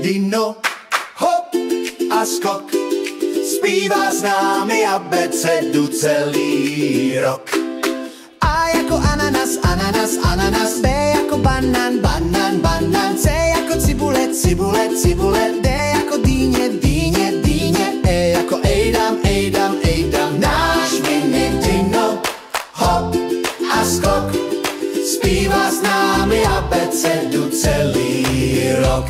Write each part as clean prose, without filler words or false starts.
Dino, hop a skok. Zpívá s námi abecedu celý rok. A jako ananas, ananas, ananas. B jako banán, banán, banán. C jako cibule, cibule, cibule. D jako dýně, dýně, dýně. E jako ejdam, ejdam, ejdam. Náš mini Dino, hop a skok. Zpívá s námi abecedu celý rok.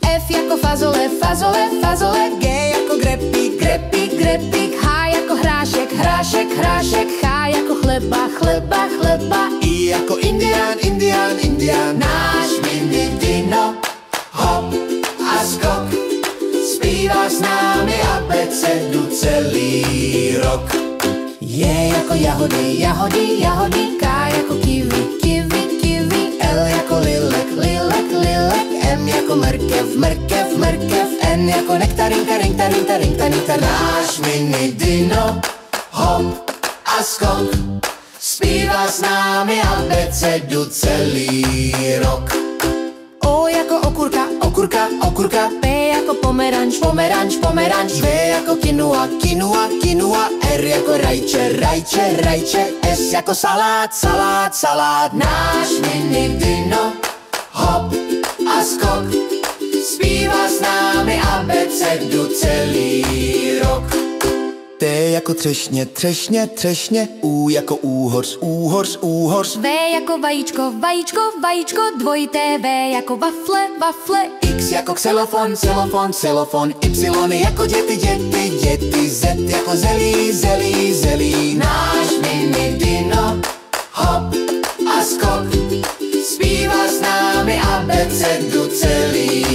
F jako fazole, fazole, fazole. G jako grepík, grepík, grepík. H jako hrášek, hrášek, hrášek. H jako chleba, chleba, chleba. I jako indián, indián, indián. Náš mini Dino, hop a skok. Zpívá s námi abecedu celý rok. J jako jahody, jahody, jahody. K jako kiwi, kiwi, kiwi. L jako lilek, lilek, lilek. M jako mrkev, mrkev, mrkev. N jako nektarinka, rinka, rinka, rinka, rinka. Náš mini Dino, hop a skok. Zpívá s námi abecedu celý rok. O jako okurka, okurka, okurka. P jako pomeranč, pomeranč, pomeranč. V jako kinua, kinua, kinua. R jako rajče, rajče, rajče. S jako salát, salát, salát. Náš mini Dino, hop a skok. Zpívá s námi abecedu celý rok. T jako třešně, třešně, třešně. U jako úhoř, úhoř, úhoř. V jako vajíčko, vajíčko, vajíčko. Dvojité V jako wafle, wafle. X jako xylofon, xylofon, xylofon. Y jako děty, děty, děty. Z jako zelí, zelí, zelí. Náš mini Dino, hop a skok. Zpívá s námi abecedu celý